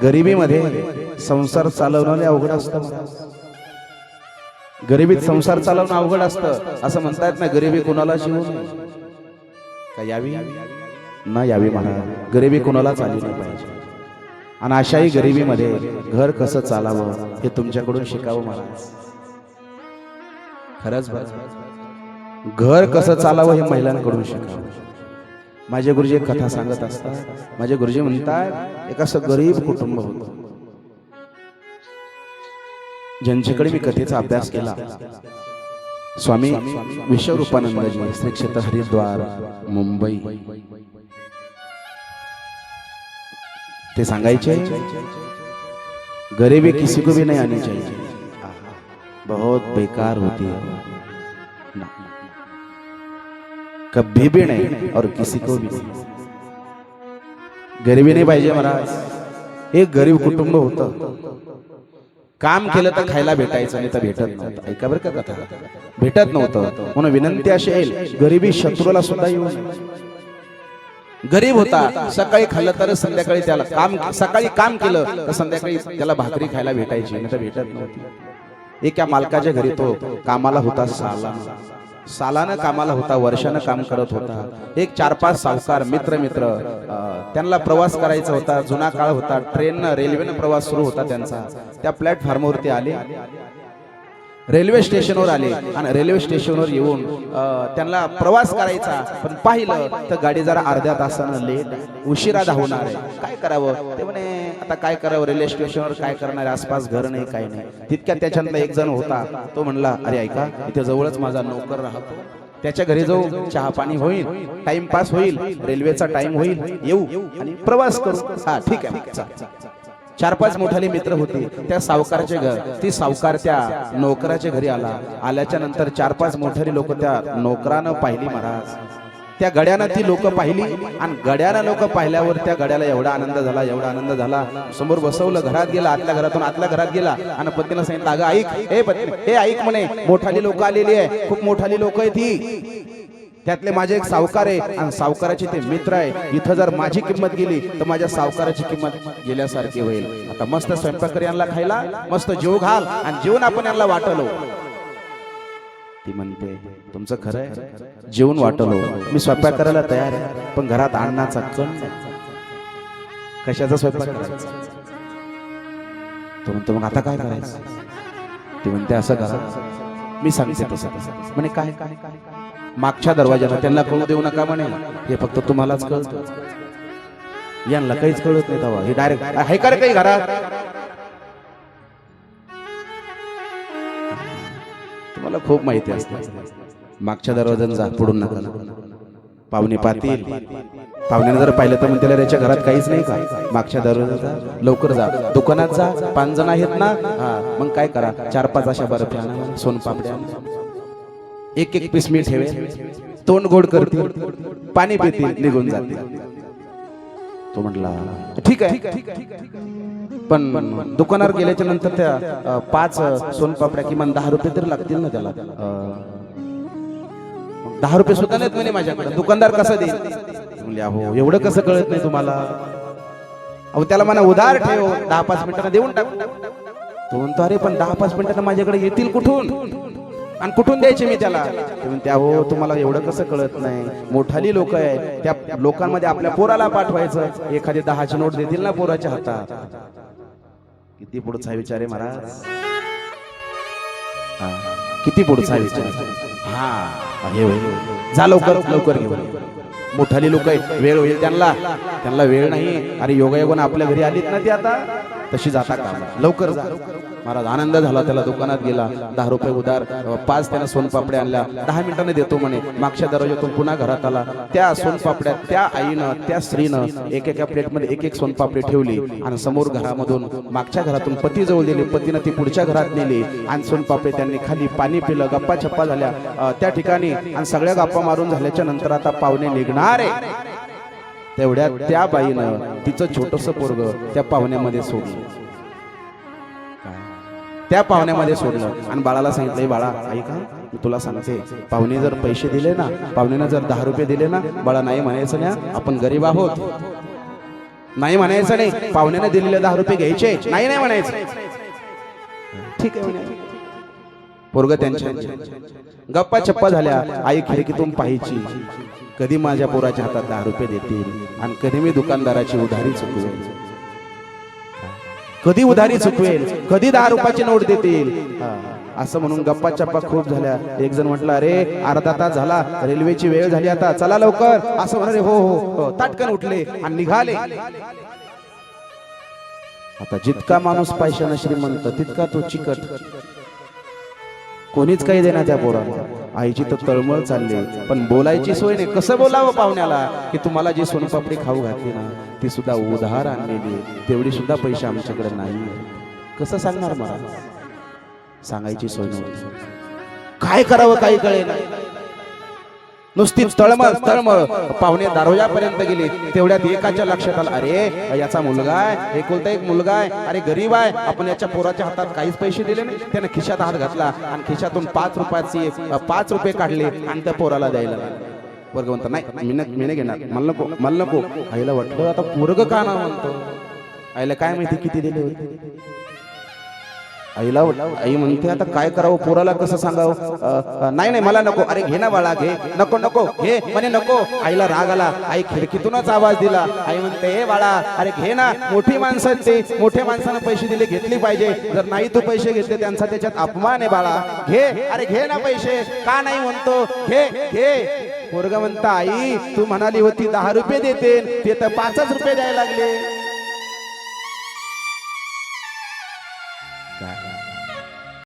गरिबीमध्ये संसार चालवणं अवघड असतं. गरिबीत संसार चालवणं अवघड असतं. असं म्हणतात ना, गरिबी कुणाला शिवू का यावी ना यावी महाराज. गरिबी कुणालाच आली नाही पाहिजे. आणि अशाही गरिबीमध्ये घर कसं चालावं हे तुमच्याकडून शिकावं महाराज. खरंच घर कसं चालावं हे महिलांकडून शिकावं. माझे गुरुजी एक कथा सांगत असतात. माझे गुरुजी म्हणतात, एक असं गरीब कुटुंब होतं ज्यांच्याकडे मी कथेचा अभ्यास केला. स्वामी विश्वरूपानंदजी, श्री क्षेत्र हरिद्वार, मुंबई. ते सांगायचे, गरीबी किसी को भी नहीं आनी चाहिए, बहुत बेकार होती है, कभी भी नहीं और किसी को भी नहीं. गरीबी नाही पाहिजे महाराज. एक गरीब कुटुंब होतं. काम केलं तर खायला भेटायचं, नाही तर भेटत नव्हतं. ऐका बरं का कथा. भेटत नव्हतं म्हणून विनंती अशी येईल, गरीबी शत्रूला सुद्धा येऊ नये. गरीब होता, सकाळी खाल्लं तर संध्याकाळी त्याला काम, सकाळी काम केलं तर संध्याकाळी त्याला भाकरी खायला भेटायची, नाही तर भेटत नव्हती. एका मालकाच्या घरी तो कामाला होता. सालानं कामाला होता, वर्षानं काम करत होता. एक 4-5 सावकार मित्र त्यांना प्रवास करायचा होता. जुना काळ होता, ट्रेननं रेल्वेनं प्रवास सुरू होता त्यांचा. त्या प्लॅटफॉर्मवरती आले, रेल्वे स्टेशनवर आले आणि रेल्वे स्टेशनवर येऊन त्यांना प्रवास करायचा. पण पाहिलं तर गाडी जरा अर्ध्या तासानं लेट, उशिरा धावणार आहे. काय करावं ते म्हणे, आता काय करावं, रेल्वे स्टेशनवर काय करणार, आसपास घर नाही, काय नाही. तितक्यात त्याच्यातला एक जण होता. तो म्हणला, अरे ऐका, इथे जवळच माझा नोकर राहतो, त्याच्या घरी जाऊ, चहा पाणी होईल, टाइमपास होईल, रेल्वेचा टाइम होईल, येऊ आणि प्रवास करू. हा ठीक आहे. 4-5 मोठाले मित्र होते. त्या सावकाराचे घर, ती सावकार त्या नोकराच्या घरी आला. आल्याच्या नंतर 4-5 मोठाली लोक त्या नोकरानं पाहिली महाराज. त्या गड्यानं ती लोक पाहिली आणि गड्यानं लोक पाहिल्यावर त्या गड्याला एवढा आनंद झाला. समोर बसवलं, घरात गेला, आतल्या घरातून आतल्या घरात गेला आणि पत्नीला सांगितलं, अगं ऐक, हे पत्नी, हे ऐक म्हणे, मोठाली लोक आलेली आहे, खूप मोठाली लोक आहे ती, त्यातले माझे एक सावकार आहे आणि सावकाराचे ते मित्र आहे. इथं जर माझी किंमत गेली तर माझ्या सावकाराची किंमत गेल्यासारखी होईल. आता मस्त स्वयंपाक कर यांना खायला, मस्त जेव घाल आणि जेवण आपण यांना वाटलो. ती म्हणते, तुमचं खरं आहे, जेवण वाटलो, मी स्वयंपाक करायला तयार आहे, पण घरात अन्नाचा कण नाही. कशाचा स्वयंपाक करायचा? तो म्हणतो, मग आता काय करायचं? ती म्हणते, असं करा, मी सांगते तसं. म्हणे काय? मागच्या दरवाजाला त्यांना कळू देऊ नका म्हणे, हे फक्त तुम्हालाच कळतं, यांना काहीच कळत नाही. तेव्हा हे डायरेक्ट आहे का रे काही घरात? तुम्हाला खूप माहिती असते. मागच्या दरवाजाला जा, पुढून नका. पाहुणे पाहतील, पाहुण्याने जर पाहिलं तर म्हणतील, त्याच्या घरात काहीच नाही का? मागच्या दरवाजाला लवकर जा, दुकानात जा, 5 जण आहेत ना, हा मग काय करा, 4-5 अशा बर्फ्या आणा, सोनपापड्या, एक पीस मी ठेवेल, तोंड गोड करतील, पाणी पितील, निघून जातील. तो म्हटला ठीक आहे, पण दुकानावर गेल्याच्या नंतर त्या 5 सोनपापड्या किमान 10 रुपये तरी लागतील ना त्याला. 10 रुपये सुद्धा नाहीत म्हणे माझ्याकडे, दुकानदार कसं देईल? म्हणजे अहो एवढं कसं कळत नाही तुम्हाला? अहो त्याला म्हणा उधार ठेव, 10-5 मिनिटांना देऊन टाक. तो म्हणतो, अरे पण 10-5 मिनिटांना माझ्याकडे येतील कुठून आणि कुठून द्यायचे मी त्याला? ते म्हणते, अहो तुम्हाला एवढं कसं कळत नाही? मोठाली लोक आहे, त्या लोकांमध्ये आपल्या पोराला पाठवायचं, एखादी 10ची नोट देतील ना पोराच्या हातात. किती पुढचा विचार आहे महाराज, किती पुढचा विचार. हा हे जा, लवकर घेऊन. मोठाली लोक आहेत, वेळ होईल त्यांना वेळ नाही. अरे योगायोगाने आपल्या घरी आलीत ना ती, आता तशी जाता का? लवकर जा. महाराज आनंद झाला, त्याला दुकानात गेला, 10 रुपये उधार, 5 त्याला सोनपापड्या आणल्या, 10 मिनिटांनी देतो म्हणे. मागच्या दरवाजातून पुन्हा घरात आला. त्या सोनपापड्या त्या आईनं, त्या स्त्रीनं एकेका प्लेटमध्ये एक सोनपापडी ठेवली आणि समोर घरामधून, मागच्या घरातून पती जवळ दिली, पतीनं ती पुढच्या घरात नेली आणि सोनपापडी त्यांनी खाली, पाणी पिलं, गप्पा छप्पा झाल्या त्या ठिकाणी आणि सगळ्या गप्पा मारून झाल्याच्या नंतर आता पाहुणे निघणार आहे. तेवढ्यात त्या बाईनं तिचं छोटंसं पोरग त्या पाहुण्यामध्ये सोडलं. त्या पाहुण्यामध्ये सोडलं आणि बाळाला सांगितलं, बाळा ऐका, मी तुला सांगते, पाहुणे जर पैसे दिले ना, पाहुण्यानं जर 10 रुपये दिले ना, बाळा नाही म्हणायचं ना, आपण गरीब आहोत, नाही म्हणायचं नाही. पाहुण्याने दिलेले 10 रुपये घ्यायचे नाही नाही म्हणायचं. ठीक आहे म्हणे. पोरग त्यांच्या गप्पा चप्पा झाल्या. आई खिडकीतून पाहायची, कधी माझ्या पोराच्या हातात 10 रुपये देतील आणि कधी मी दुकानदाराची उधारी चुकवेल, कधी उधारी चुकवेल, कधी 10 रुपयाची नोट देतील. असं म्हणून गप्पा चप्पा खूप झाल्या. एक जण म्हटलं, अरे अर्धा तास झाला, रेल्वेची वेळ झाली, आता चला लवकर. असं म्हणाले, हो हो. ताटकन उठले आणि निघाले. आता जितका माणूस पैशाने श्रीमंत तितका तो चिकट. कोणीच काही देणार त्या पोराला. आईची तर तळमळ चालली, पण बोलायची सोय नाही. कसं बोलावं पाहुण्याला की तुम्हाला जी सोनपापडी खाऊ घातली ना ती सुद्धा उधार आणलेली, तेवढी सुद्धा पैसे आमच्याकडे नाही. कसं सांगणार मला? सांगायची सोय नव्हती. काय करावं काही कळेना. नुसती तळमळ तळमळ. पाहुणे दरवाजापर्यंत गेले, तेवढ्यात एकाच्या लक्षात आलं, अरे याचा मुलगा आहे, एकुलता एक मुलगा आहे, अरे गरीब आहे, आपण याच्या पोराच्या हातात काहीच पैसे दिले नाही. त्याने खिशात हात घातला आणि खिशातून 5 रुपये काढले आणि त्या पोराला द्यायला. वर्ग म्हणतो, नाही मी नाही घेणार, मला नको. आईला वाटलं आता पोरग का ना म्हणतो. आईला काय माहिती किती दिले होते. आई म्हणते, आता काय करावं, पोराला कसं सांगावं. नाही मला नको. अरे घे ना बाळा, घे. नको घे म्हणे, नको. आईला राग आला. आई खिडकीतूनच आवाज दिला. आई म्हणते, ए बाळा, अरे घे ना. मोठी माणसं ते, मोठ्या माणसानं पैसे दिले घेतली पाहिजे. जर नाही तू पैसे घेतले त्यांचा त्याच्यात अपमान आहे बाळा. घे, अरे घे ना पैसे. का नाही म्हणतो, घे. पोरगा म्हणता, आई तू म्हणाली होती 10 रुपये देते, ते तर 5 रुपये द्यायला लागले.